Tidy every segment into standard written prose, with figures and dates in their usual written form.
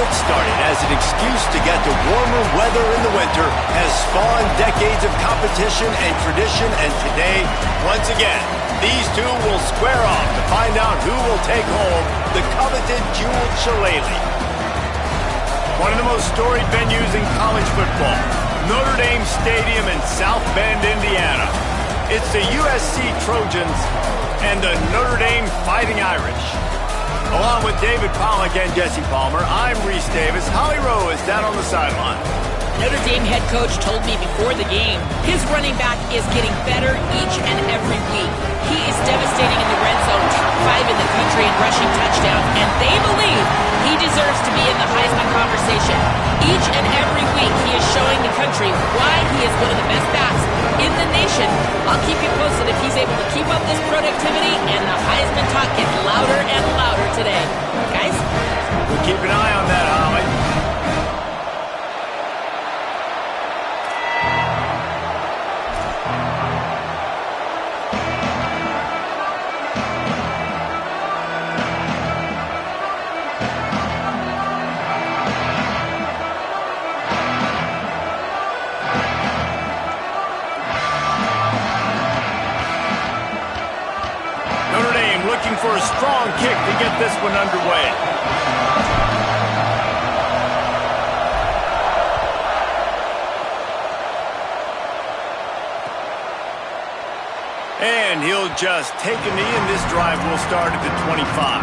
it started as an excuse to get to warmer weather in the winter has spawned decades of competition and tradition, and today, once again, these two will square off to find out who will take home the coveted Jewel Shillelagh. One of the most storied venues in college football, Notre Dame Stadium in South Bend, Indiana. It's the USC Trojans and the Notre Dame Fighting Irish. Along with David Pollack and Jesse Palmer, I'm Reese Davis. Holly Rowe is down on the sideline. Notre Dame head coach told me before the game, his running back is getting better each and every week. He is devastating in the red zone, top 5 in the country in rushing touchdowns, and they believe he deserves to be in the Heisman conversation. Each and every week, he is showing the country why he is one of the best backs in the nation. I'll keep you posted if he's able to keep up this productivity, and the Heisman talk gets louder and louder today. Guys? We'll keep an eye on that, Holly. For a strong kick to get this one underway. And he'll just take a knee, and this drive will start at the 25.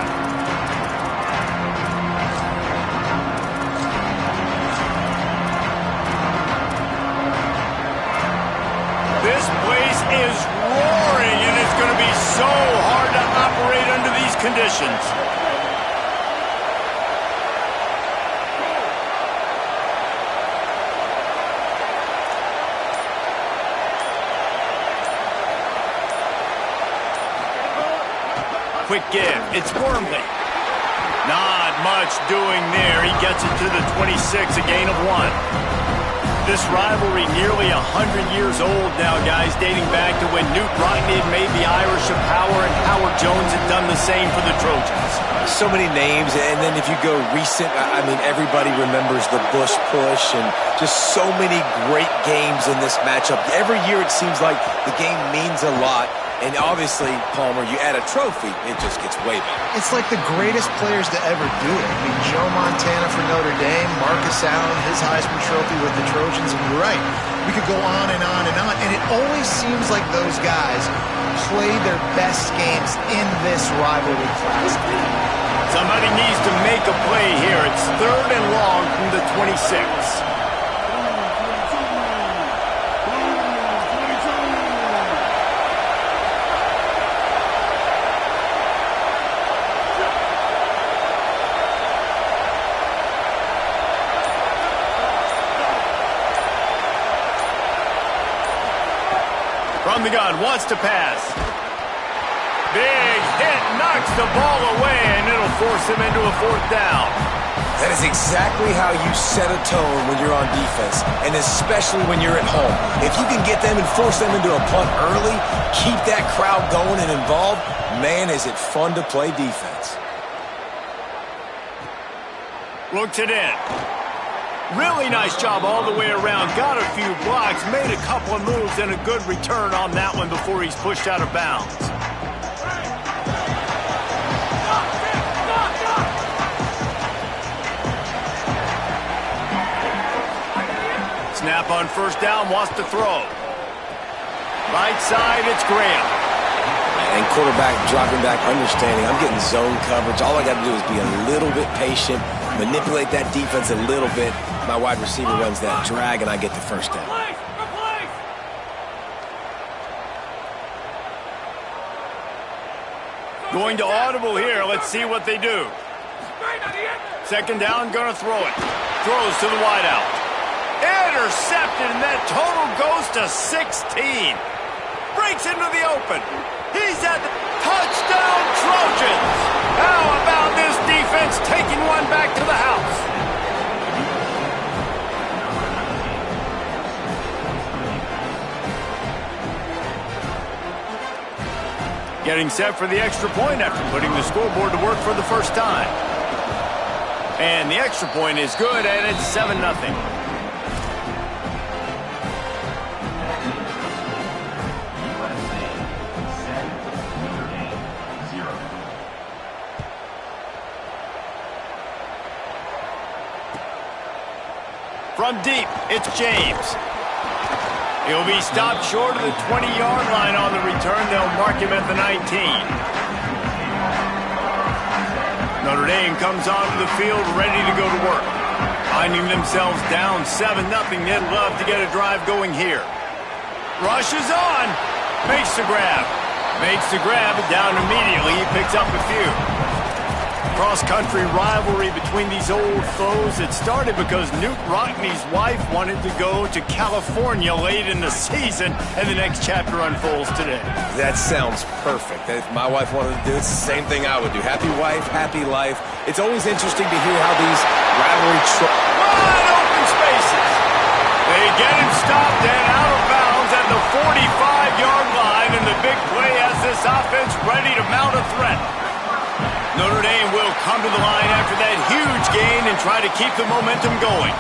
This place is roaring, and it's going to be so hard to operate under these conditions. Quick give. It's Wormley. Not much doing there. He gets it to the 26, a gain of 1. This rivalry nearly 100 years old now, guys, dating back to when Knute Rockne had made the Irish a power and Howard Jones had done the same for the Trojans. So many names, and then if you go recent, I mean, everybody remembers the Bush push and just so many great games in this matchup. Every year it seems like the game means a lot. And obviously, Palmer, you add a trophy, it just gets way better. It's like the greatest players to ever do it. I mean, Joe Montana for Notre Dame, Marcus Allen, his Heisman Trophy with the Trojans, and you're right. We could go on and on and on, and it always seems like those guys play their best games in this rivalry class. Somebody needs to make a play here. It's 3rd and long from the 26. From the gun, wants to pass. Big hit, knocks the ball away, and it'll force him into a 4th down. That is exactly how you set a tone when you're on defense, and especially when you're at home. If you can get them and force them into a punt early, keep that crowd going and involved, man, is it fun to play defense. Looks it in. Really nice job all the way around. Got a few blocks, made a couple of moves, and a good return on that one before he's pushed out of bounds. Snap on 1st down, wants to throw. Right side, it's Graham. And quarterback dropping back, understanding I'm getting zone coverage. All I got to do is be a little bit patient, manipulate that defense a little bit. My wide receiver runs that drag, and I get the 1st down. Going to audible here. Let's see what they do. 2nd down, going to throw it. Throws to the wideout. Intercepted, and that total goes to 16. Breaks into the open. He's at the touchdown, Trojans. How about this defense taking one back to the house? Getting set for the extra point after putting the scoreboard to work for the first time. And the extra point is good, and it's 7-0. From deep, it's James. He'll be stopped short of the 20-yard line on the return. They'll mark him at the 19. Notre Dame comes onto the field ready to go to work. Finding themselves down 7-0, they'd love to get a drive going here. Rushes on. Makes the grab. Makes the grab, down immediately. He picks up a few. Cross-country rivalry between these old foes. It started because Newt Rockne's wife wanted to go to California late in the season, and the next chapter unfolds today. That sounds perfect. If my wife wanted to do it, it's the same thing I would do. Happy wife, happy life. It's always interesting to hear how these rivalry... Wide open spaces. They get him stopped and out of bounds at the 45-yard line, and the big play has this offense ready to mount a threat. Notre Dame will come to the line after that huge gain and try to keep the momentum going.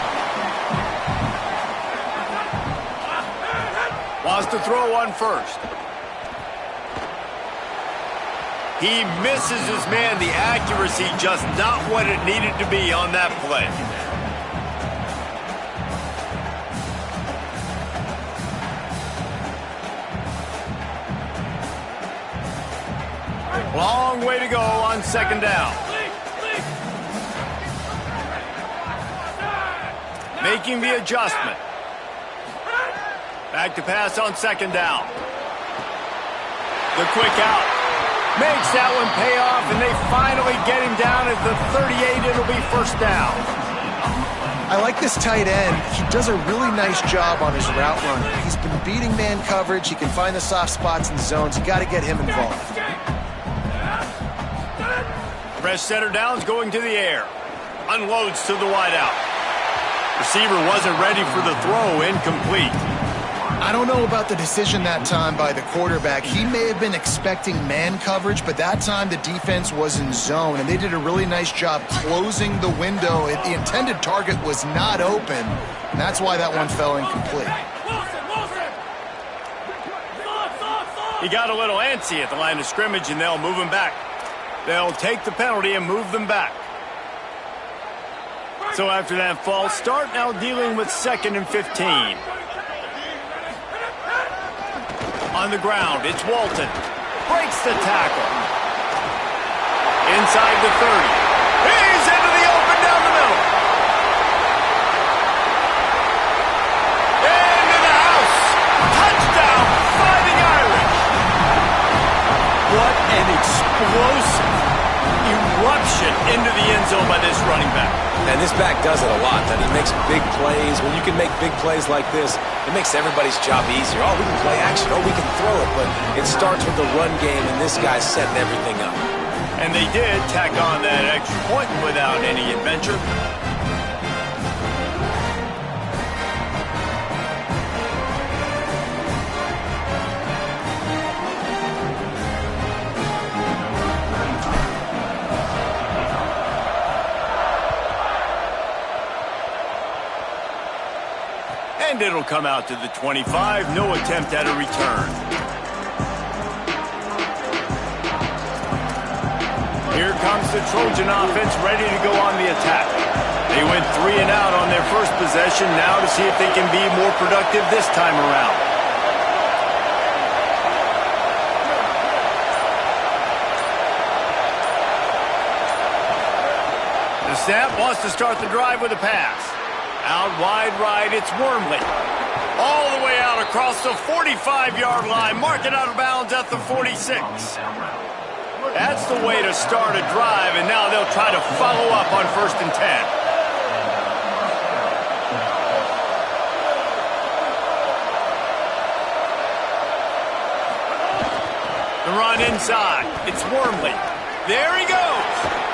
Wants to throw on first. He misses his man. The accuracy just not what it needed to be on that play. Long way to go on second down. Making the adjustment. Back to pass on second down. The quick out. Makes that one pay off, and they finally get him down at the 38. It'll be first down. I like this tight end. He does a really nice job on his route running. He's been beating man coverage. He can find the soft spots and zones. You got to get him involved. Fresh center downs going to the air. Unloads to the wideout. Receiver wasn't ready for the throw. Incomplete. I don't know about the decision that time by the quarterback. He may have been expecting man coverage, but that time the defense was in zone, and they did a really nice job closing the window. The intended target was not open, and that's why that one fell incomplete. He got a little antsy at the line of scrimmage, and they'll move him back. They'll take the penalty and move them back. So after that false start, now dealing with 2nd and 15. On the ground, it's Walton. Breaks the tackle. Inside the 30. He's into the open down the middle. Into the house. Touchdown, Fighting Irish. What an explosive eruption into the end zone by this running back. And this back does it a lot. That he makes big plays. When you can make big plays like this, it makes everybody's job easier. Oh, we can play action. Oh, we can throw it. But it starts with the run game, and this guy's setting everything up. And they did tack on that extra point without any adventure. And it'll come out to the 25. No attempt at a return. Here comes the Trojan offense ready to go on the attack. They went 3 and out on their first possession. Now to see if they can be more productive this time around. The snap wants to start the drive with a pass. Out wide right, it's Wormley. All the way out across the 45-yard line. Mark it out of bounds at the 46. That's the way to start a drive, and now they'll try to follow up on 1st and 10. The run inside. It's Wormley. There he goes.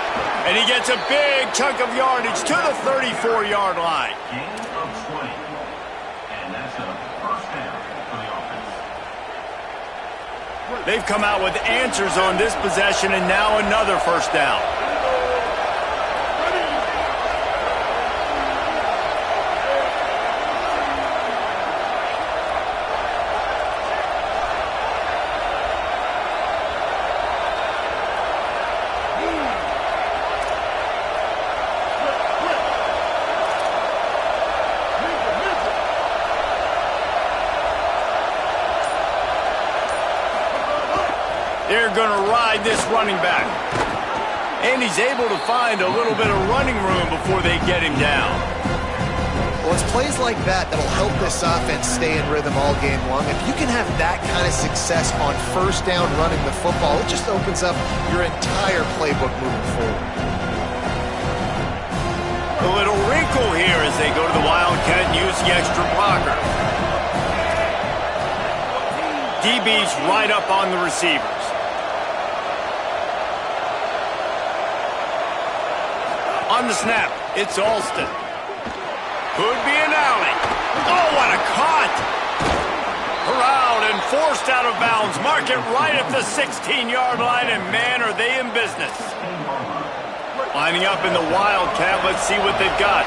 And he gets a big chunk of yardage to the 34-yard line. Gain of 20. And that's a first down for the offense. They've come out with answers on this possession, and now another first down. they're going to ride this running back. And he's able to find a little bit of running room before they get him down. Well, it's plays like that that'll help this offense stay in rhythm all game long. If you can have that kind of success on first down running the football, it just opens up your entire playbook moving forward. A little wrinkle here as they go to the Wildcat and use the extra blocker. DB's right up on the receivers. On the snap, it's Alston. Could be an alley. Oh, what a cut! Around and forced out of bounds. Mark it right at the 16-yard line, and man, are they in business. Lining up in the Wildcat, let's see what they've got.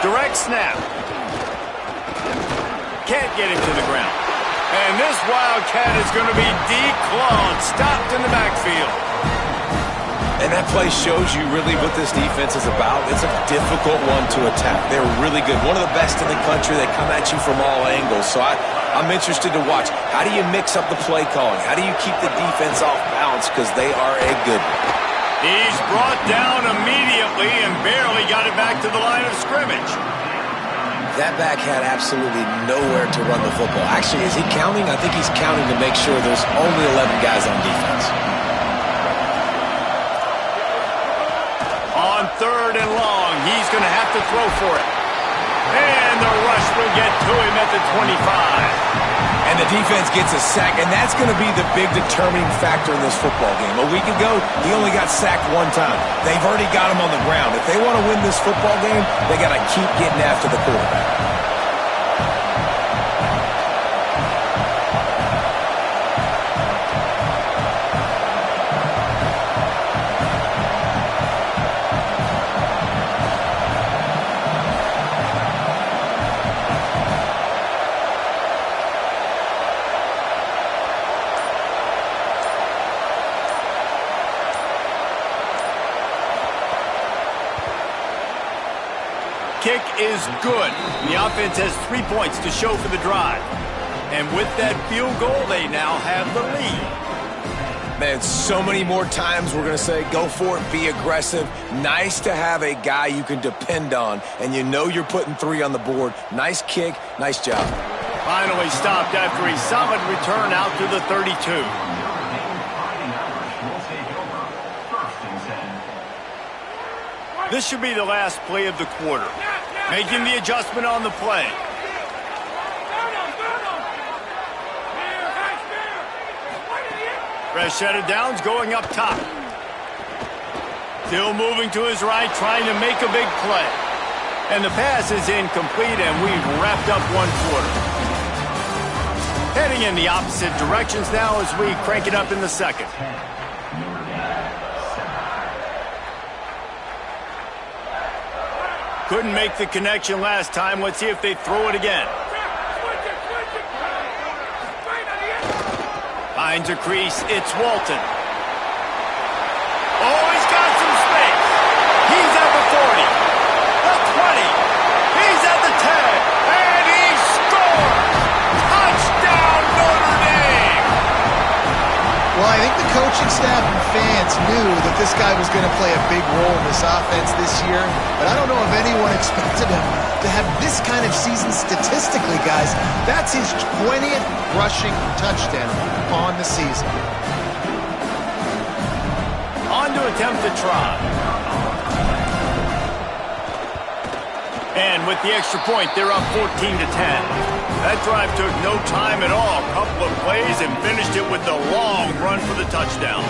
Direct snap. Can't get him to the ground. And this Wildcat is going to be declawed, stopped in the backfield. And that play shows you really what this defense is about. It's a difficult one to attack. They're really good. One of the best in the country. They come at you from all angles. So I'm interested to watch. How do you mix up the play calling? How do you keep the defense off balance? Because they are a good one. He's brought down immediately and barely got it back to the line of scrimmage. That back had absolutely nowhere to run the football. Actually, is he counting? I think he's counting to make sure there's only 11 guys on defense. On third and long, he's going to have to throw for it. And the rush will get to him at the 25. And the defense gets a sack, and that's going to be the big determining factor in this football game. A week ago, he only got sacked one time. They've already got him on the ground. If they want to win this football game, they got to keep getting after the quarterback. Kick is good. The offense has 3 points to show for the drive. And with that field goal, they now have the lead. Man, so many more times we're going to say, go for it, be aggressive. Nice to have a guy you can depend on, and you know you're putting 3 on the board. Nice kick, nice job. Finally stopped after a solid return out to the 32. This should be the last play of the quarter. Making the adjustment on the play. Fresh set of downs going up top. Still moving to his right, trying to make a big play. And the pass is incomplete, and we've wrapped up one quarter. Heading in the opposite directions now as we crank it up in the second. Couldn't make the connection last time. Let's see if they throw it again. Finds a crease. It's Walton. Oh, he's got some space. He's at the 40. The 20. He's at the 10. And he scores! Touchdown, Notre Dame! Well, I think the coaching staff and fans knew that this guy was going to play a big role in this offense this year, but I don't know if anyone expected him to have this kind of season statistically, guys. That's his 20th rushing touchdown on the season. On to attempt the try. And with the extra point, they're up 14-10. That drive took no time at all. A couple of plays and finished it with the long run for the touchdown.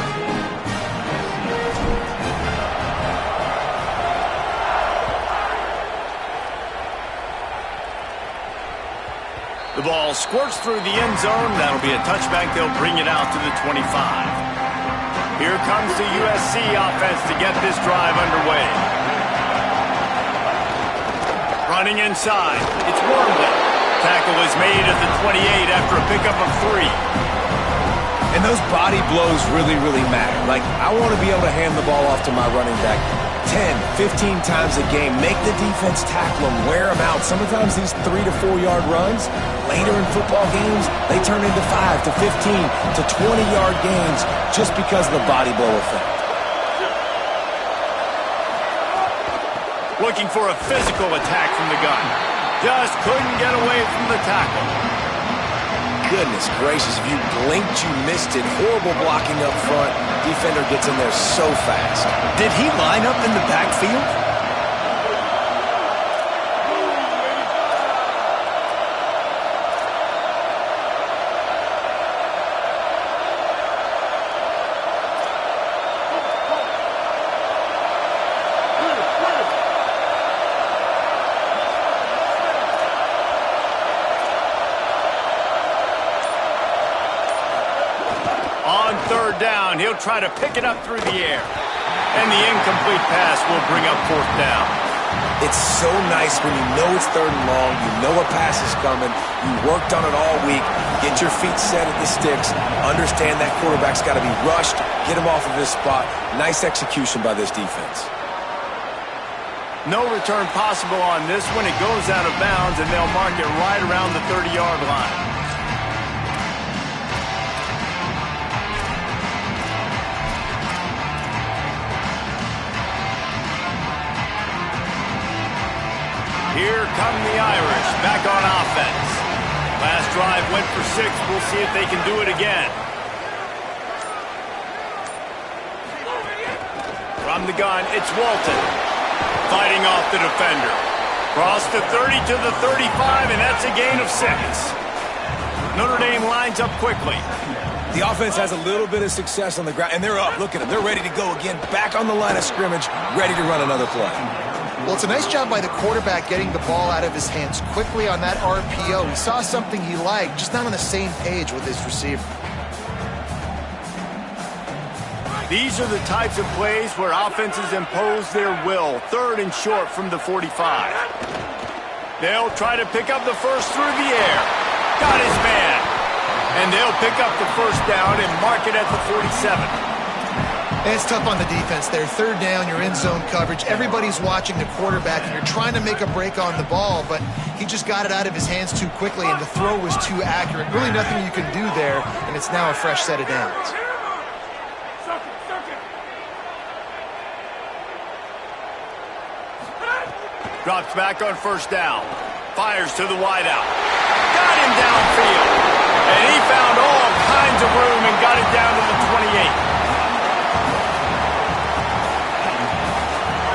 The ball squirts through the end zone. That'll be a touchback. They'll bring it out to the 25. Here comes the USC offense to get this drive underway. Running inside. It's Wormley. Tackle is made at the 28 after a pickup of 3. And those body blows really, really matter. Like, I want to be able to hand the ball off to my running back 10, 15 times a game. Make the defense tackle them, wear them out. Sometimes these 3 to 4 yard runs, later in football games, they turn into 5 to 15 to 20-yard gains just because of the body blow effect. Looking for a physical attack from the gun. Just couldn't get away from the tackle. Goodness gracious, if you blinked, you missed it. Horrible blocking up front. Defender gets in there so fast. Did he line up in the backfield? On third down, he'll try to pick it up through the air. And the incomplete pass will bring up fourth down. It's so nice when you know it's third and long, you know a pass is coming, you worked on it all week, get your feet set at the sticks, understand that quarterback's got to be rushed, get him off of this spot. Nice execution by this defense. No return possible on this one. It goes out of bounds, and they'll mark it right around the 30-yard line. Here come the Irish, back on offense. Last drive went for 6. We'll see if they can do it again. From the gun, it's Walton. Fighting off the defender. Cross the 30 to the 35, and that's a gain of 6. Notre Dame lines up quickly. The offense has a little bit of success on the ground, and they're up. Look at them. They're ready to go again, back on the line of scrimmage, ready to run another play. Well, it's a nice job by the quarterback getting the ball out of his hands quickly on that RPO. He saw something he liked, just not on the same page with his receiver. These are the types of plays where offenses impose their will. Third and short from the 45. They'll try to pick up the first through the air. Got his man. And they'll pick up the first down and mark it at the 47. And it's tough on the defense there. Third down, you're in zone coverage. Everybody's watching the quarterback, and you're trying to make a break on the ball, but he just got it out of his hands too quickly, and the throw was too accurate. Really nothing you can do there, and it's now a fresh set of downs. Drops back on first down. Fires to the wideout. Got him downfield. And he found all kinds of room and got it down to the 28.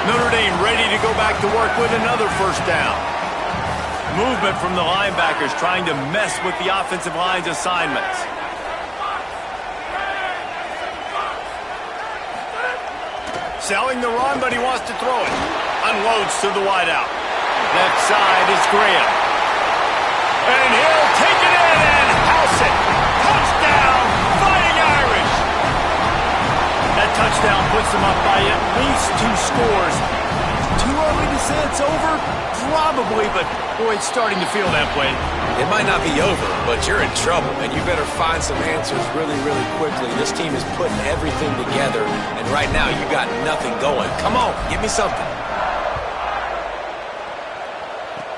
Notre Dame ready to go back to work with another first down. Movement from the linebackers trying to mess with the offensive line's assignments. Selling the run, but he wants to throw it. Unloads to the wideout. Left side is Graham. And he'll take it in and house it. Touchdown, Fighting Irish. That touchdown puts them up by at least 2 scores. Too early to say it's over? Probably, but boy, it's starting to feel that way. It might not be over, but you're in trouble, and you better find some answers really, really quickly. This team is putting everything together, and right now you got nothing going. Come on, give me something.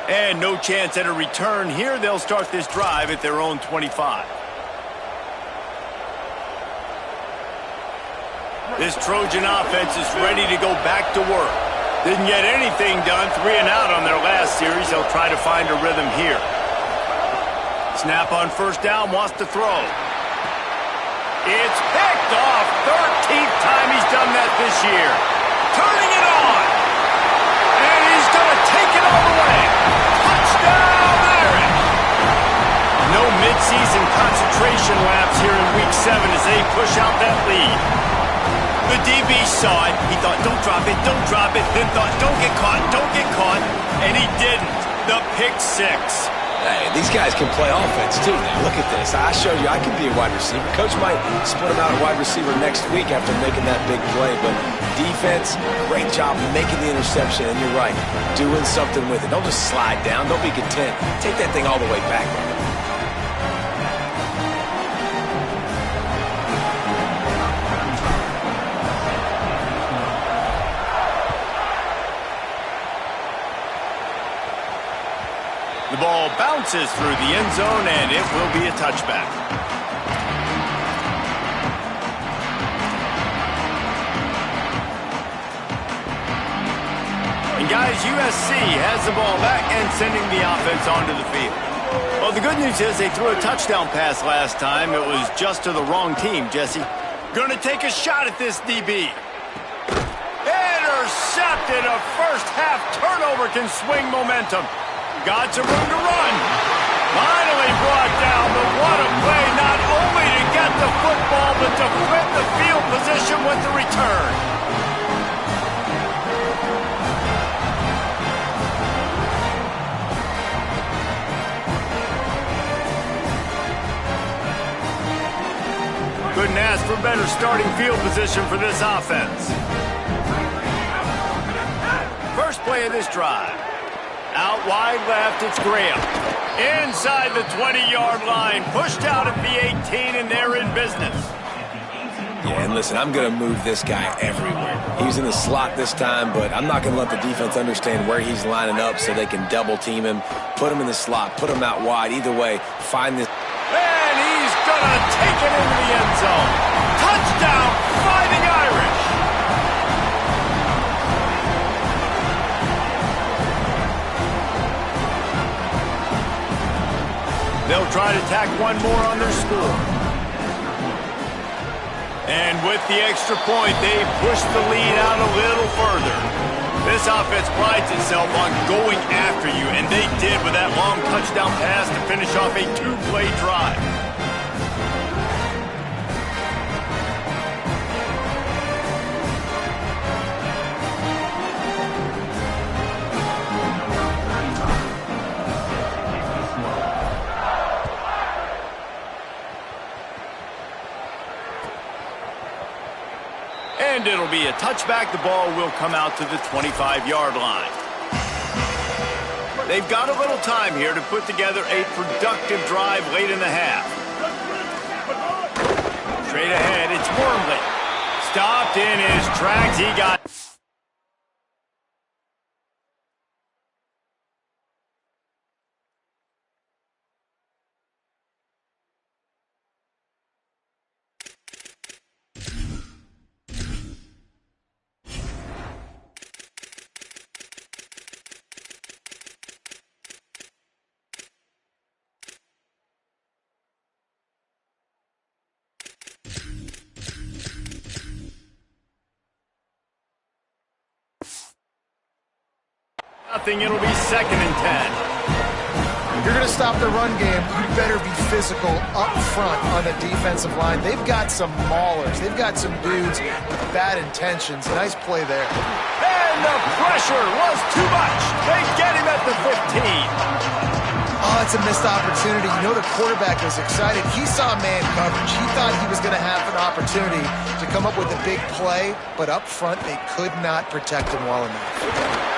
And no chance at a return here. They'll start this drive at their own 25. This Trojan offense is ready to go back to work. Didn't get anything done, 3 and out on their last series. They'll try to find a rhythm here. Snap on first down, wants to throw. It's picked off. 13th time he's done that this year. Turning it on. And he's going to take it all the way. Touchdown, Irish. No midseason concentration laps here in Week 7 as they push out that lead. The DB saw it. He thought, don't drop it, don't drop it. Then thought, don't get caught, and he didn't. The pick 6. Hey, these guys can play offense too now. Look at this. I showed you I can be a wide receiver. Coach might split him out a wide receiver next week after making that big play. But defense, great job making the interception. And you're right, doing something with it. Don't just slide down. Don't be content. Take that thing all the way back. The ball bounces through the end zone, and it will be a touchback. And guys, USC has the ball back and sending the offense onto the field. Well, the good news is they threw a touchdown pass last time. It was just to the wrong team, Jesse. Going to take a shot at this DB. Intercepted. A first-half turnover can swing momentum. Got some room to run. Finally brought down, but what a play, not only to get the football, but to flip the field position with the return. Couldn't ask for better starting field position for this offense. First play of this drive. Out wide left, it's Graham. Inside the 20-yard line, pushed out at the 18, and they're in business. Yeah, and listen, I'm going to move this guy everywhere. He's in the slot this time, but I'm not going to let the defense understand where he's lining up so they can double-team him, put him in the slot, put him out wide. Either way, find this. And he's going to take it into the end zone. Touchdown, Fighting Irish. They'll try to tack one more on their score. And with the extra point, they push the lead out a little further. This offense prides itself on going after you, and they did with that long touchdown pass to finish off a two-play drive. And it'll be a touchback. The ball will come out to the 25-yard line. They've got a little time here to put together a productive drive late in the half. Straight ahead, it's Wormley. Stopped in his tracks. He got... It'll be 2nd and 10. If you're going to stop the run game, you better be physical up front on the defensive line. They've got some maulers. They've got some dudes with bad intentions. Nice play there. And the pressure was too much. They get him at the 15. Oh, it's a missed opportunity. You know the quarterback was excited. He saw man coverage. He thought he was going to have an opportunity to come up with a big play, but up front they could not protect him well enough.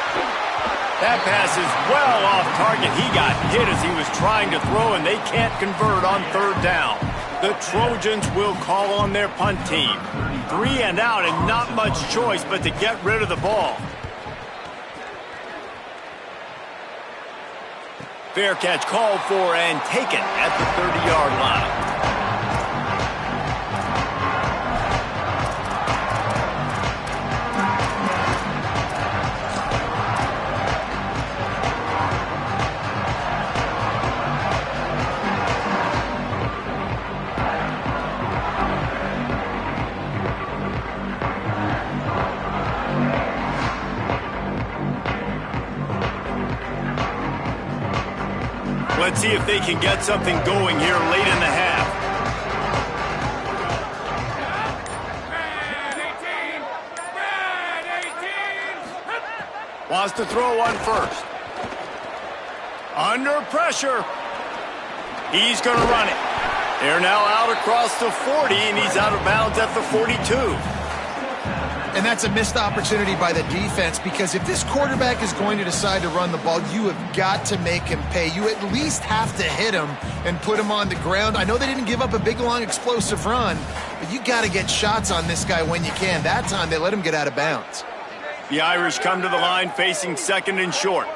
That pass is well off target. He got hit as he was trying to throw, and they can't convert on 3rd down. The Trojans will call on their punt team. 3 and out, and not much choice but to get rid of the ball. Fair catch called for and taken at the 30-yard line. Let's see if they can get something going here late in the half. Wants to throw one first. Under pressure. He's going to run it. They're now out across the 40, and he's out of bounds at the 42. And that's a missed opportunity by the defense, because if this quarterback is going to decide to run the ball, you have got to make him pay. You at least have to hit him and put him on the ground. I know they didn't give up a big, long, explosive run, but you got to get shots on this guy when you can. That time, they let him get out of bounds. The Irish come to the line facing second and short.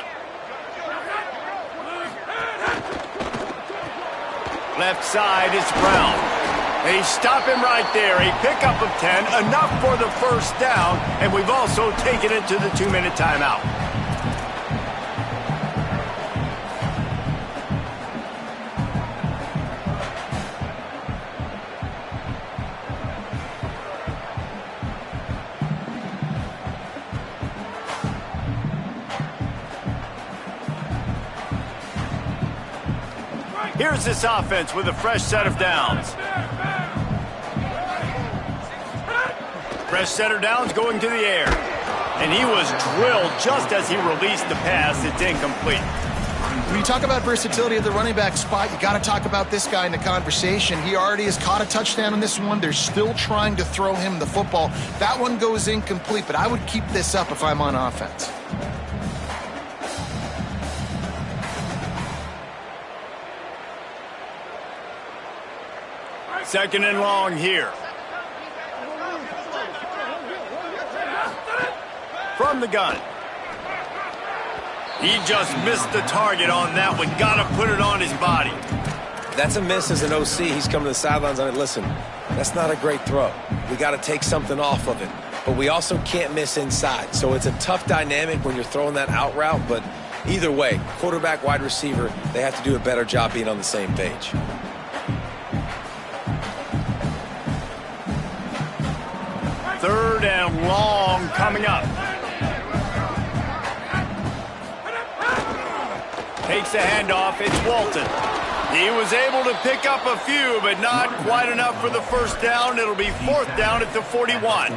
Left side is Brown. They stop him right there. A pickup of 10, enough for the first down, and we've also taken it to the 2-minute timeout. Here's this offense with a fresh set of downs. Fresh set of downs going to the air. And he was drilled just as he released the pass. It's incomplete. When you talk about versatility at the running back spot, you got to talk about this guy in the conversation. He already has caught a touchdown on this one. They're still trying to throw him the football. That one goes incomplete, but I would keep this up if I'm on offense. Second and long here. From the gun. He just missed the target on that one. Got to put it on his body. That's a miss as an OC. He's coming to the sidelines on it. Listen, that's not a great throw. We got to take something off of it. But we also can't miss inside. So it's a tough dynamic when you're throwing that out route. But either way, quarterback, wide receiver, they have to do a better job being on the same page. Third and long coming up. Takes a handoff. It's Walton. He was able to pick up a few, but not quite enough for the first down. It'll be fourth down at the 41.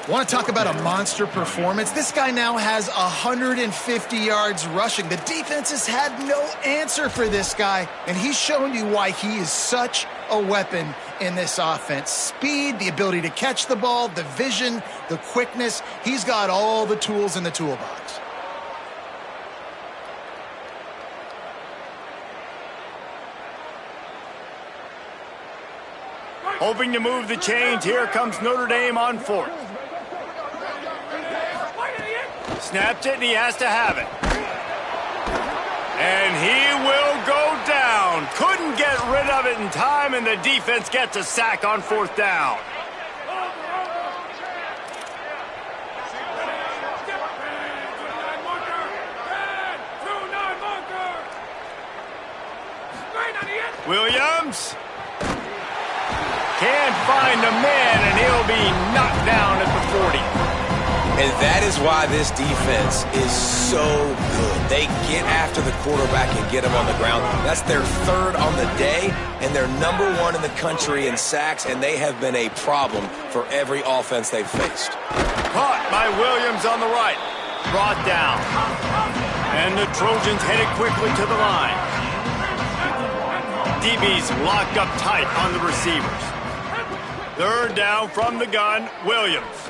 Want to talk about a monster performance? This guy now has 150 yards rushing. The defense has had no answer for this guy, and he's shown you why he is such a weapon in this offense. Speed, the ability to catch the ball, the vision, the quickness. He's got all the tools in the toolbox. Hoping to move the chains. Here comes Notre Dame on fourth. Snapped it, and he has to have it. And he will go down. Couldn't get rid of it in time, and the defense gets a sack on fourth down. Williams can't find a man, and he'll be knocked down at the 40. And that is why this defense is so good. They get after the quarterback and get him on the ground. That's their third on the day, and they're number one in the country in sacks, and they have been a problem for every offense they've faced. Caught by Williams on the right. Brought down. And the Trojans headed quickly to the line. DB's locked up tight on the receivers. Third down from the gun, Williams.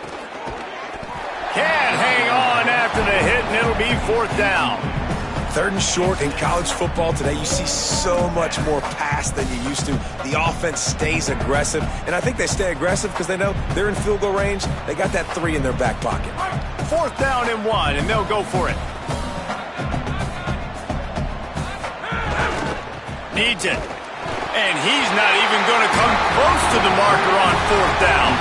Can't hang on after the hit, and it'll be fourth down. Third and short in college football today, you see so much more pass than you used to. The offense stays aggressive, and I think they stay aggressive because they know they're in field goal range. They got that 3 in their back pocket. Fourth down and 1, and they'll go for it. Needs it. And he's not even going to come close to the marker on fourth down.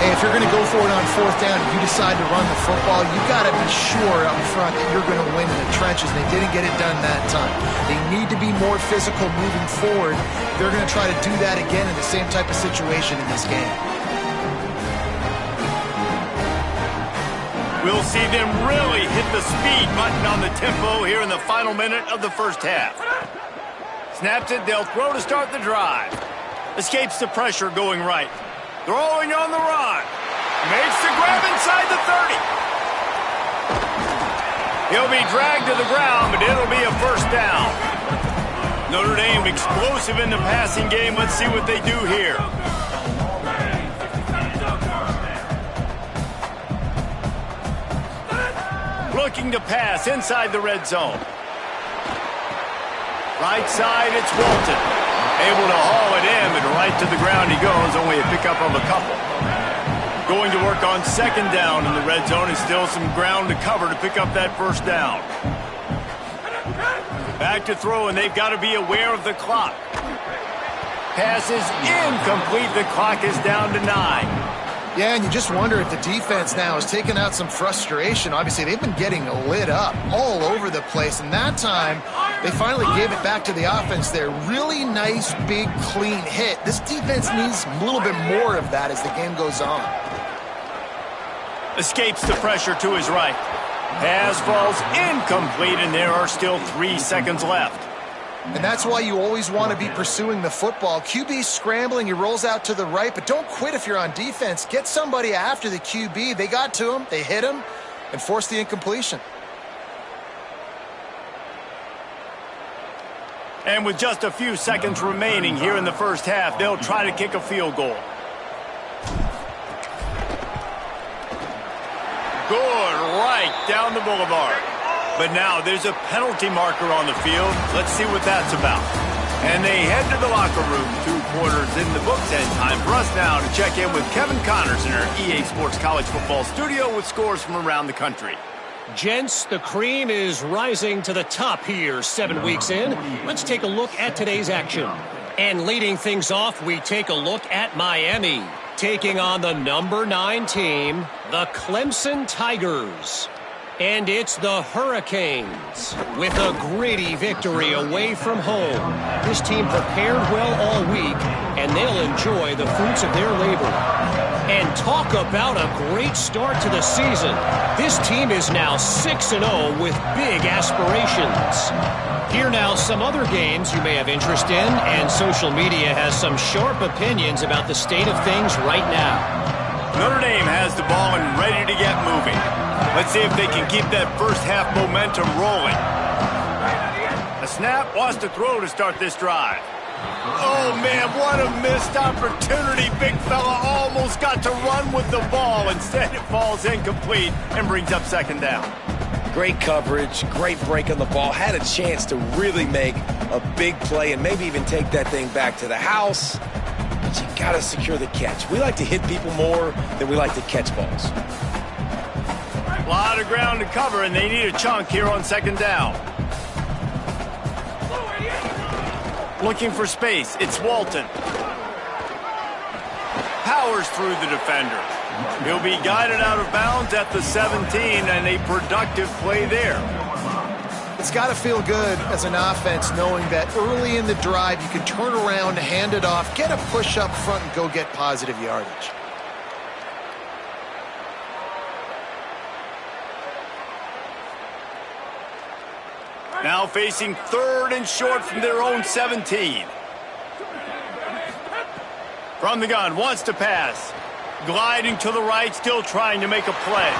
Hey, if you're going to go for it on fourth down, if you decide to run the football, you got to be sure up front that you're going to win in the trenches. They didn't get it done that time. They need to be more physical moving forward. They're going to try to do that again in the same type of situation in this game. We'll see them really hit the speed button on the tempo here in the final minute of the first half. Snaps it, they'll throw to start the drive. Escapes the pressure going right. Throwing on the run. Makes the grab inside the 30. He'll be dragged to the ground, but it'll be a first down. Notre Dame explosive in the passing game. Let's see what they do here. Looking to pass inside the red zone. Right side, it's Walton. Able to haul it in, but right to the ground he goes. Only a pickup of a couple. Going to work on second down in the red zone. And still some ground to cover to pick up that first down. Back to throw, and they've got to be aware of the clock. Pass is incomplete. The clock is down to 9. Yeah, and you just wonder if the defense now has taken out some frustration. Obviously, they've been getting lit up all over the place, and that time they finally gave it back to the offense there. Really nice, big, clean hit. This defense needs a little bit more of that as the game goes on. Escapes the pressure to his right. Pass falls incomplete, and there are still 3 seconds left. And that's why you always want to be pursuing the football. QB scrambling, he rolls out to the right, but don't quit if you're on defense. Get somebody after the QB. They got to him, they hit him, and forced the incompletion. And with just a few seconds remaining here in the first half, they'll try to kick a field goal. Good, right down the boulevard. But now there's a penalty marker on the field. Let's see what that's about. And they head to the locker room. 2 quarters in the books, and time for us now to check in with Kevin Connors in our EA Sports College Football studio with scores from around the country. Gents, the cream is rising to the top here 7 weeks in. Let's take a look at today's action. And leading things off, we take a look at Miami, taking on the number 9 team, the Clemson Tigers. And it's the Hurricanes with a gritty victory away from home. This team prepared well all week, and they'll enjoy the fruits of their labor. And talk about a great start to the season. This team is now 6-0 with big aspirations. Here now some other games you may have interest in, and social media has some sharp opinions about the state of things right now. Notre Dame has the ball and ready to get moving. Let's see if they can keep that first half momentum rolling. A snap, wants to throw to start this drive. Oh, man, what a missed opportunity. Big fella almost got to run with the ball. Instead, it falls incomplete and brings up second down. Great coverage, great break on the ball. Had a chance to really make a big play and maybe even take that thing back to the house. But you got to secure the catch. We like to hit people more than we like to catch balls. A lot of ground to cover, and they need a chunk here on second down. Looking for space, it's Walton. Powers through the defender. He'll be guided out of bounds at the 17, and a productive play there. It's got to feel good as an offense knowing that early in the drive you can turn around, hand it off, get a push up front, and go get positive yardage. Now facing 3rd and short from their own 17. From the gun, wants to pass. Gliding to the right, still trying to make a play.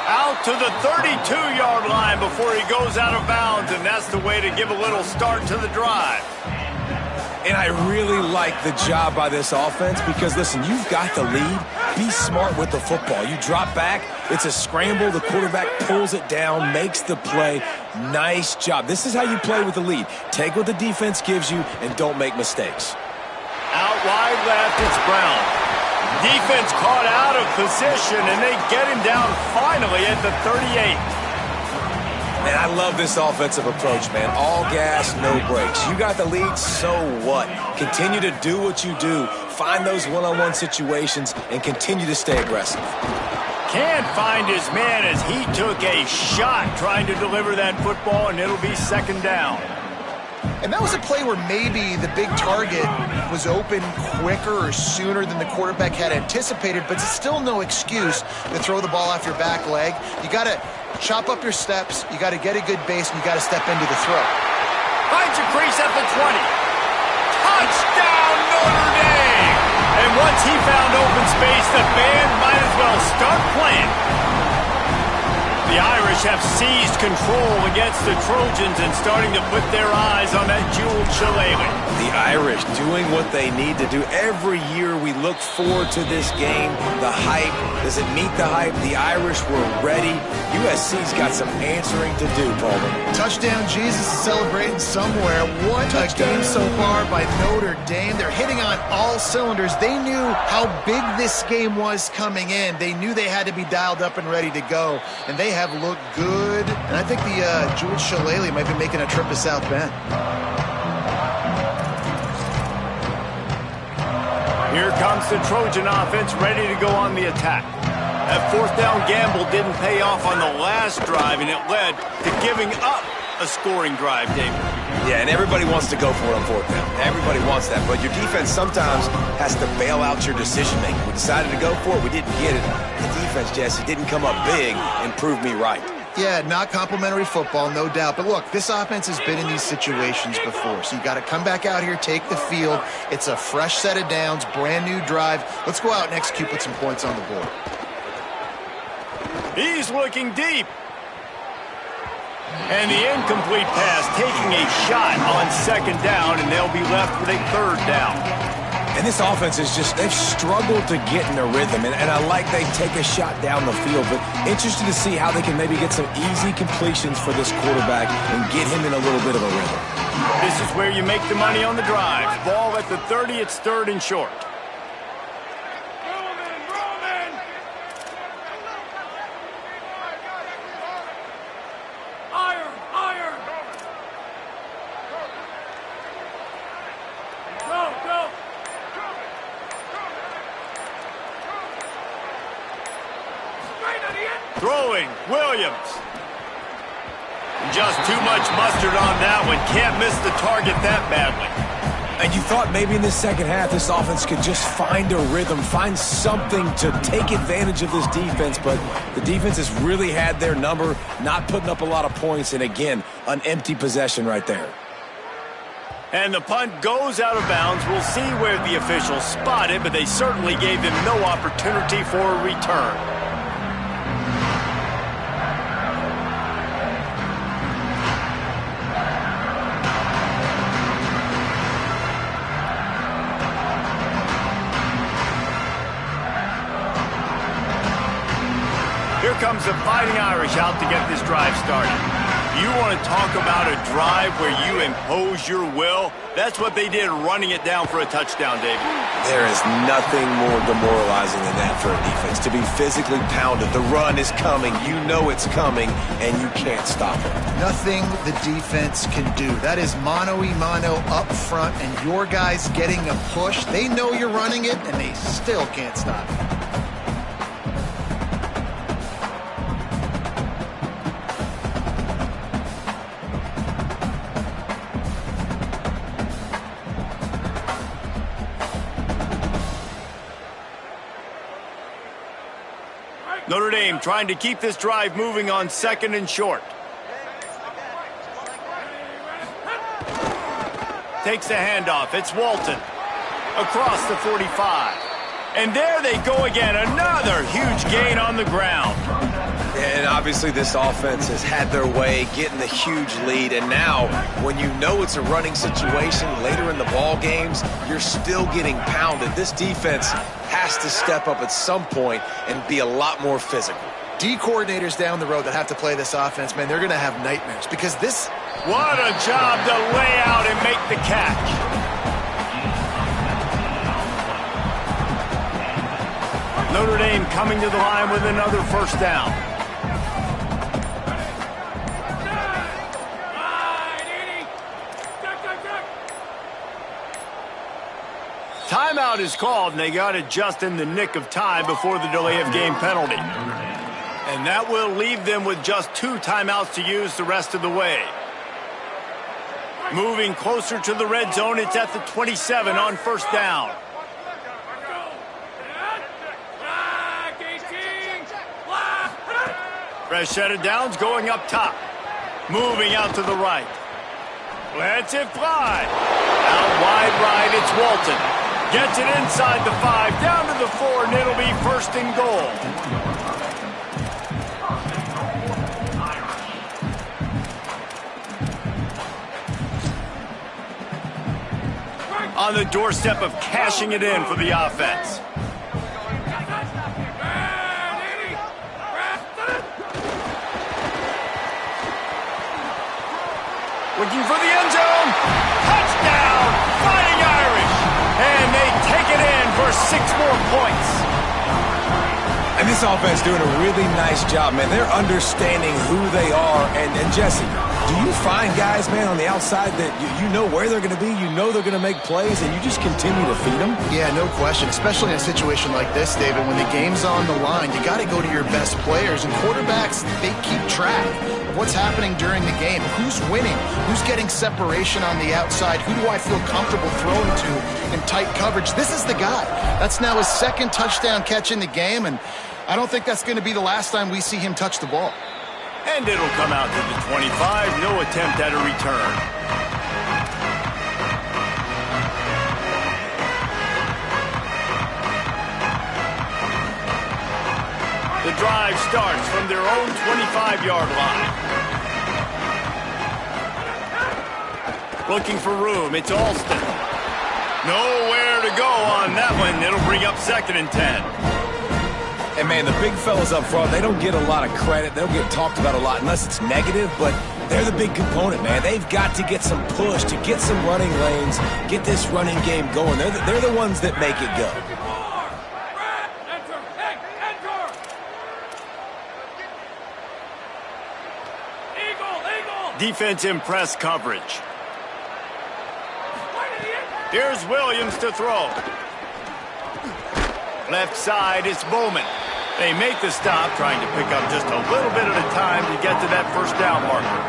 Out to the 32-yard line before he goes out of bounds, and that's the way to give a little start to the drive. And I really like the job by this offense because, listen, you've got the lead. Be smart with the football. You drop back, it's a scramble. The quarterback pulls it down, makes the play. Nice job. This is how you play with the lead. Take what the defense gives you and don't make mistakes. Out wide left, it's Brown. Defense caught out of position, and they get him down finally at the 38. Man, I love this offensive approach, man. All gas, no brakes. You got the lead, so what? Continue to do what you do. Find those one-on-one situations and continue to stay aggressive. Can't find his man as he took a shot trying to deliver that football, and it'll be second down. And that was a play where maybe the big target was open quicker or sooner than the quarterback had anticipated, but still no excuse to throw the ball off your back leg. You got to chop up your steps, you got to get a good base, and you got to step into the throw. Finds a crease at the 20. Touchdown, Notre Dame! And once he found open space, the band might as well start playing. The Irish have seized control against the Trojans and starting to put their eyes on that jeweled shillelagh. The Irish doing what they need to do. Every year we look forward to this game. The hype, does it meet the hype? The Irish were ready. USC's got some answering to do, Paulman. Touchdown Jesus is celebrating somewhere. What a game so far by Notre Dame. They're hitting on all cylinders. They knew how big this game was coming in. They knew they had to be dialed up and ready to go. And they have looked good. And I think the Jewel Shillelagh might be making a trip to South Bend. Here comes the Trojan offense ready to go on the attack. That fourth down gamble didn't pay off on the last drive, and it led to giving up a scoring drive, David. Yeah, and everybody wants to go for it on fourth down. Everybody wants that, but your defense sometimes has to bail out your decision-making. We decided to go for it. We didn't get it. The defense, Jesse, didn't come up big and prove me right. Yeah, not complimentary football, no doubt. But look, this offense has been in these situations before. So you got to come back out here, take the field. It's a fresh set of downs, brand new drive. Let's go out and execute, put some points on the board. He's looking deep. And the incomplete pass taking a shot on second down, and they'll be left with a third down. And this offense is just, they've struggled to get in a rhythm. And I like they take a shot down the field, but interested to see how they can maybe get some easy completions for this quarterback and get him in a little bit of a rhythm. This is where you make the money on the drive. Ball at the 30, it's third and short. Throwing, Williams. Just too much mustard on that one. Can't miss the target that badly. And you thought maybe in the second half this offense could just find a rhythm, find something to take advantage of this defense, but the defense has really had their number, not putting up a lot of points, and again, an empty possession right there. And the punt goes out of bounds. We'll see where the officials spot it, but they certainly gave them no opportunity for a return. Here comes the Fighting Irish out to get this drive started. You want to talk about a drive where you impose your will? That's what they did, running it down for a touchdown, David. There is nothing more demoralizing than that for a defense, to be physically pounded. The run is coming. You know it's coming, and you can't stop it. Nothing the defense can do. That is mano-a-mano up front, and your guys getting a push. They know you're running it, and they still can't stop it. Notre Dame trying to keep this drive moving on second and short. Takes the handoff. It's Walton. Across the 45. And there they go again. Another huge gain on the ground. And obviously this offense has had their way, getting the huge lead. And now, when you know it's a running situation later in the ball games, you're still getting pounded. This defense has to step up at some point and be a lot more physical. D coordinators down the road that have to play this offense, man, they're going to have nightmares because this... What a job to lay out and make the catch. Notre Dame coming to the line with another first down. Timeout is called, and they got it just in the nick of time before the delay of game penalty. And that will leave them with just 2 timeouts to use the rest of the way. Moving closer to the red zone, it's at the 27 on first down. Fresh set of downs going up top. Moving out to the right. Lets it fly. Out wide right, it's Walton. Gets it inside the 5, down to the 4, and it'll be first and goal. on the doorstep of cashing it in for the offense. Looking for the end zone. Touchdown, Fighting Irish. And they take it in for 6 more points. And this offense doing a really nice job, man. They're understanding who they are. And Jesse, do you find guys, man, on the outside that you know where they're going to be, you know they're going to make plays, and you just continue to feed them? Yeah, no question, especially in a situation like this, David. When the game's on the line, you got to go to your best players. And quarterbacks, they keep track of what's happening during the game. Who's winning? Who's getting separation on the outside? Who do I feel comfortable throwing to in tight coverage? This is the guy. That's now his 2nd touchdown catch in the game, and I don't think that's going to be the last time we see him touch the ball. And it'll come out to the 25. No attempt at a return. The drive starts from their own 25-yard line. Looking for room. It's Alston. Nowhere to go on that one. It'll bring up 2nd and 10. And, man, the big fellas up front, they don't get a lot of credit. They don't get talked about a lot unless it's negative, but they're the big component, man. They've got to get some push, to get some running lanes, get this running game going. They're the ones that make it go. Defense in press coverage. Here's Williams to throw. Left side, it's Bowman. They make the stop, trying to pick up just a little bit at a time to get to that 1st down marker.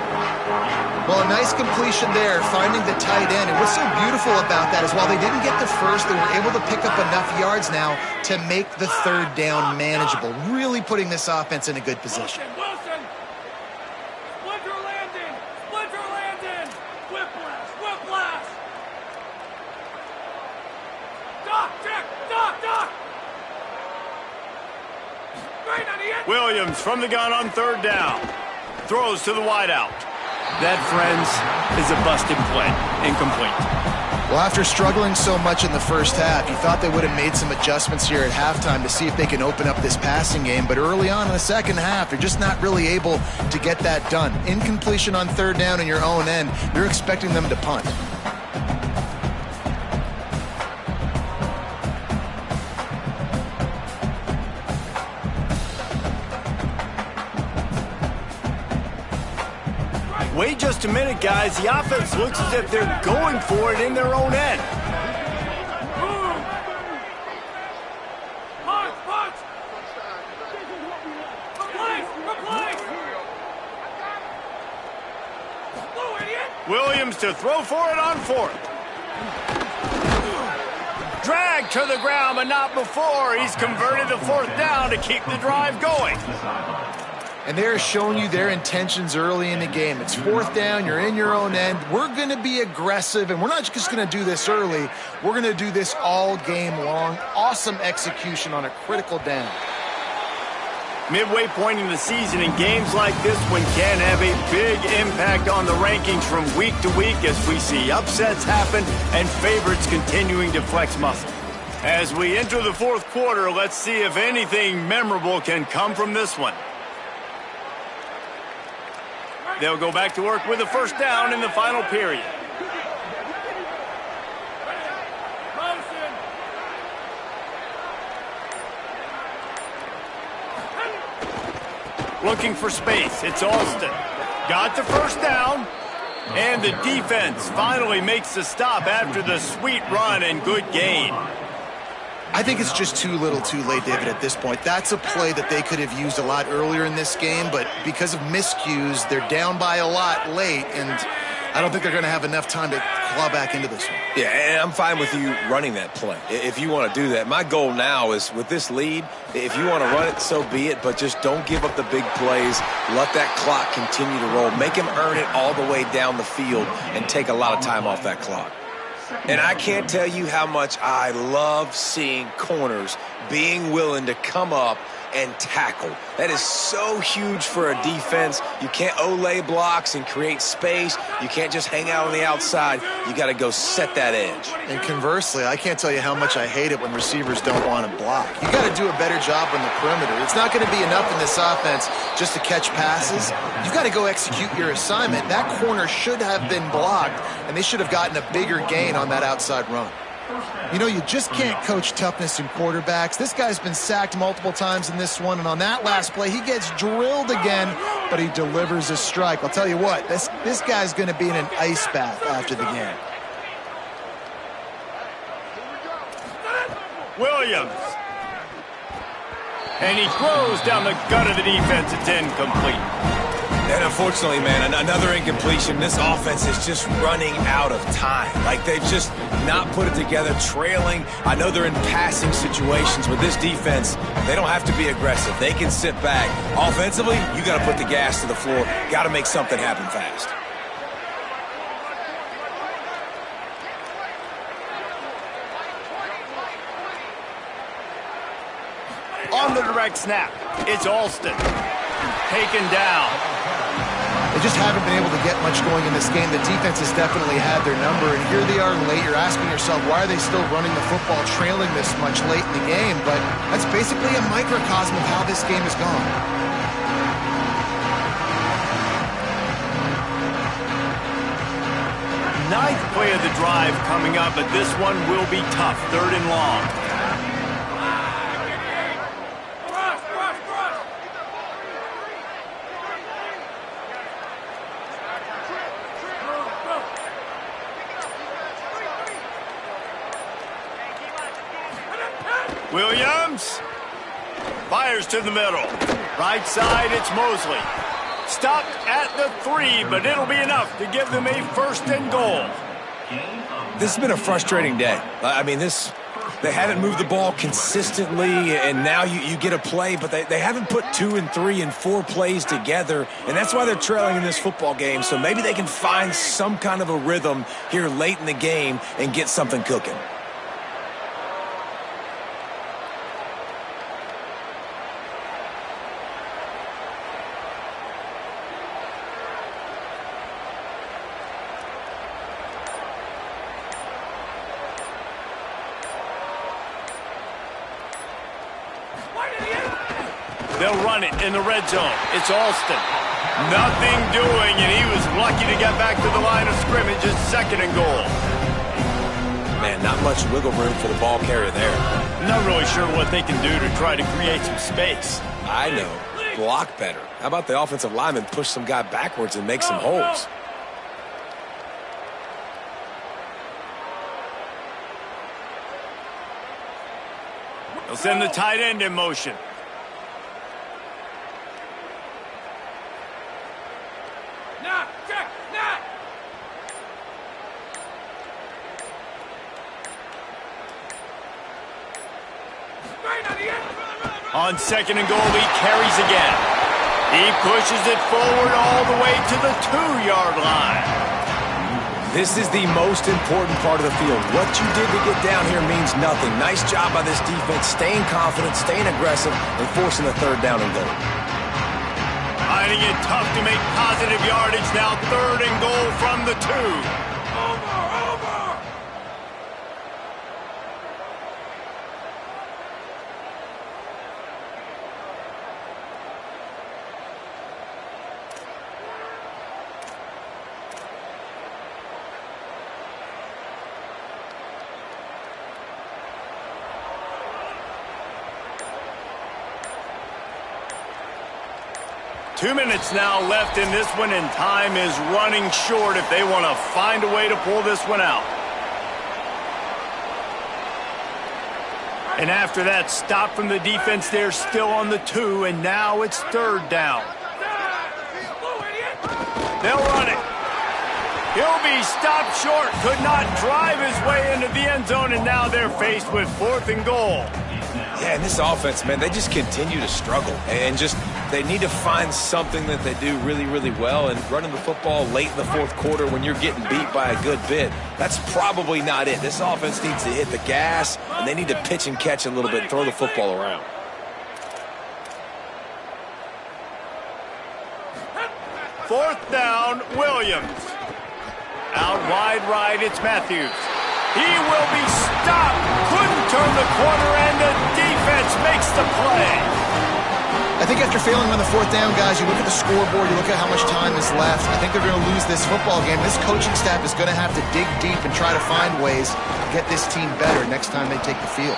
Well, a nice completion there, finding the tight end. And what's so beautiful about that is while they didn't get the first, they were able to pick up enough yards now to make the 3rd down manageable, really putting this offense in a good position. Wilson! Splinter landing! Splinter landing! Whiplash! Whiplash! Doc, check! Doc, Doc! Williams from the gun on 3rd down. Throws to the wideout. That, friends, is a busted play. Incomplete. Well, after struggling so much in the first half, you thought they would have made some adjustments here at halftime to see if they can open up this passing game. But early on in the second half, they're just not really able to get that done. Incompletion on 3rd down in your own end, you're expecting them to punt. Wait just a minute, guys. The offense looks as if they're going for it in their own end. Punch! Punch! Replace! Replace! Blue idiot! Williams to throw for it on 4th. Drag to the ground, but not before. He's converted the 4th down to keep the drive going. And they're showing you their intentions early in the game. It's 4th down, you're in your own end. We're going to be aggressive, and we're not just going to do this early. We're going to do this all game long. Awesome execution on a critical down. Midway point in the season, and games like this one can have a big impact on the rankings from week to week as we see upsets happen and favorites continuing to flex muscle. As we enter the 4th quarter, let's see if anything memorable can come from this one. They'll go back to work with a 1st down in the final period. Looking for space. It's Alston. Got the 1st down. And the defense finally makes the stop after the sweet run and good gain. I think it's just too little too late, David, at this point. That's a play that they could have used a lot earlier in this game, but because of miscues, they're down by a lot late, and I don't think they're going to have enough time to claw back into this one. Yeah, and I'm fine with you running that play if you want to do that. My goal now is with this lead, if you want to run it, so be it, but just don't give up the big plays. Let that clock continue to roll. Make him earn it all the way down the field and take a lot of time off that clock. And I can't tell you how much I love seeing corners being willing to come up and tackle. That is so huge for a defense. You can't Olay blocks and create space. You can't just hang out on the outside. You got to go set that edge. And conversely, I can't tell you how much I hate it when receivers don't want to block. You got to do a better job on the perimeter. It's not going to be enough in this offense just to catch passes. You've got to go execute your assignment. That corner should have been blocked, and they should have gotten a bigger gain on that outside run. You know, you just can't coach toughness in quarterbacks. This guy's been sacked multiple times in this one, and on that last play, he gets drilled again, but he delivers a strike. I'll tell you what, this guy's going to be in an ice bath after the game. Williams. And he throws down the gut of the defense. It's incomplete. And unfortunately, man, another incompletion. This offense is just running out of time. Like, they've just not put it together, trailing. I know they're in passing situations, but this defense, they don't have to be aggressive. They can sit back. Offensively, you got to put the gas to the floor. Got to make something happen fast. On the direct snap, it's Alston. Taken down. They just haven't been able to get much going in this game. The defense has definitely had their number, and here they are late. You're asking yourself, why are they still running the football trailing this much late in the game? But that's basically a microcosm of how this game has gone. Ninth play of the drive coming up, but this one will be tough. 3rd and long. Williams fires to the middle. Right side, it's Mosley. Stopped at the 3, but it'll be enough to give them a 1st and goal. This has been a frustrating day. I mean, they haven't moved the ball consistently, and now you get a play, but they haven't put 2 and 3 and 4 plays together, and that's why they're trailing in this football game. So maybe they can find some kind of a rhythm here late in the game and get something cooking. They'll run it in the red zone. It's Alston. Nothing doing, and he was lucky to get back to the line of scrimmage. It's 2nd and goal. Man, not much wiggle room for the ball carrier there. Not really sure what they can do to try to create some space. I know. Block better. How about the offensive lineman push some guy backwards and make some holes? They'll send the tight end in motion. On 2nd and goal, he carries again. He pushes it forward all the way to the 2-yard line. This is the most important part of the field. What you did to get down here means nothing. Nice job by this defense, staying confident, staying aggressive, and forcing the 3rd down and goal. Finding it tough to make positive yardage now. 3rd and goal from the 2. Two minutes now left in this one, and time is running short if they want to find a way to pull this one out. And after that stop from the defense, they're still on the 2, and now it's 3rd down. They'll run it. He'll be stopped short. Could not drive his way into the end zone, and now they're faced with 4th and goal. Yeah, and this offense, man, they just continue to struggle. And just, they need to find something that they do really, really well. And running the football late in the 4th quarter when you're getting beat by a good bit, that's probably not it. This offense needs to hit the gas, and they need to pitch and catch a little bit and throw the football around. 4th down, Williams. Out wide right, it's Matthews. He will be stopped. Couldn't turn the corner, and the defense makes the play. I think after failing on the 4th down, guys, you look at the scoreboard, you look at how much time is left. I think they're going to lose this football game. This coaching staff is going to have to dig deep and try to find ways to get this team better next time they take the field.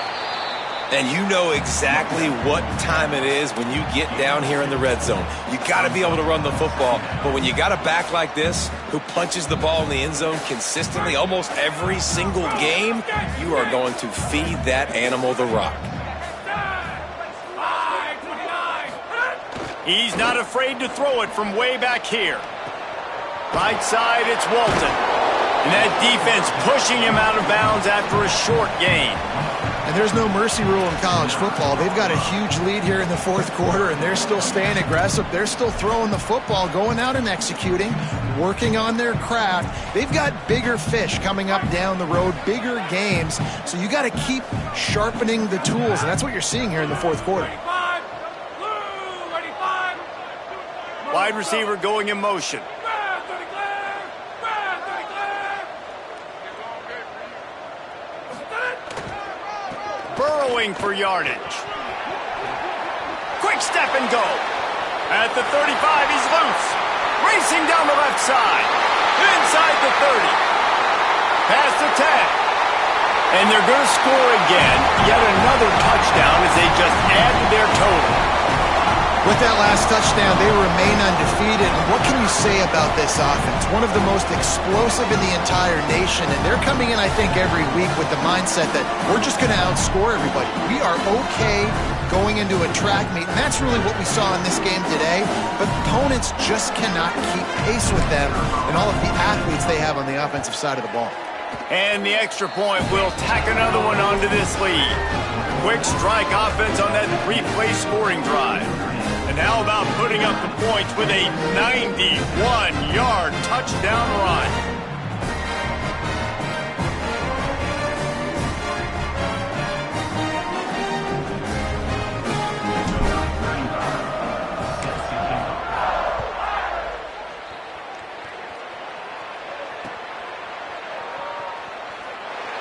And you know exactly what time it is when you get down here in the red zone. You got to be able to run the football, but when you got a back like this who punches the ball in the end zone consistently almost every single game, you are going to feed that animal the rock. He's not afraid to throw it from way back here. Right side, it's Walton. And that defense pushing him out of bounds after a short gain. And there's no mercy rule in college football. They've got a huge lead here in the 4th quarter, and they're still staying aggressive. They're still throwing the football, going out and executing, working on their craft. They've got bigger fish coming up down the road, bigger games. So you got to keep sharpening the tools, and that's what you're seeing here in the 4th quarter. Wide receiver going in motion. Burrowing for yardage. Quick step and go. At the 35, he's loose. Racing down the left side. Inside the 30. Past the 10. And they're going to score again. Yet another touchdown as they just add to their total. With that last touchdown, they remain undefeated. And what can you say about this offense? One of the most explosive in the entire nation. And they're coming in, I think, every week with the mindset that we're just going to outscore everybody. We are okay going into a track meet. And that's really what we saw in this game today. But opponents just cannot keep pace with them and all of the athletes they have on the offensive side of the ball. And the extra point will tack another one onto this lead. Quick strike offense on that 3-play scoring drive. And how about putting up the points with a 91-yard touchdown run?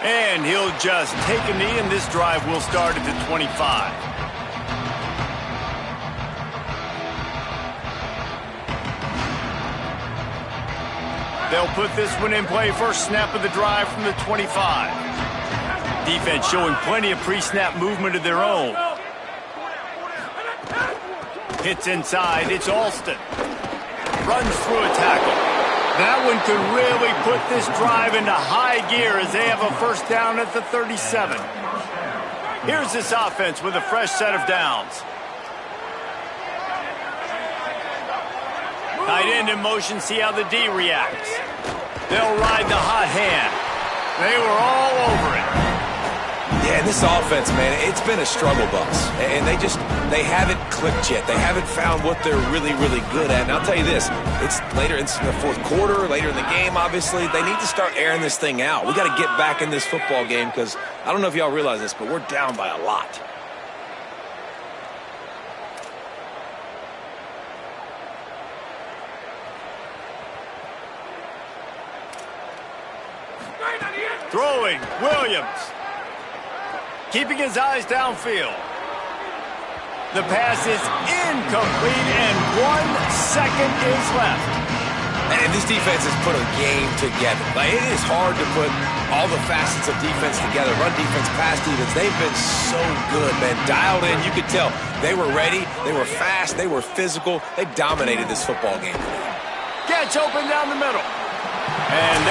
And he'll just take a knee, and this drive will start at the 25. They'll put this one in play. First snap of the drive from the 25. Defense showing plenty of pre-snap movement of their own. Hits inside. It's Alston. Runs through a tackle. That one could really put this drive into high gear as they have a first down at the 37. Here's this offense with a fresh set of downs. Tight end in motion, see how the D reacts. They'll ride the hot hand. They were all over it. Yeah, this offense, man, it's been a struggle bus. And they haven't clicked yet. They haven't found what they're really, really good at. And I'll tell you this, it's later in the 4th quarter, later in the game, obviously. They need to start airing this thing out. We got to get back in this football game because I don't know if y'all realize this, but we're down by a lot. Throwing, Williams. Keeping his eyes downfield. The pass is incomplete, and 1 second is left. And this defense has put a game together. Like, it is hard to put all the facets of defense together. Run defense, pass defense. They've been so good, man. Dialed in. You could tell they were ready. They were fast. They were physical. They dominated this football game. Gets open down the middle. And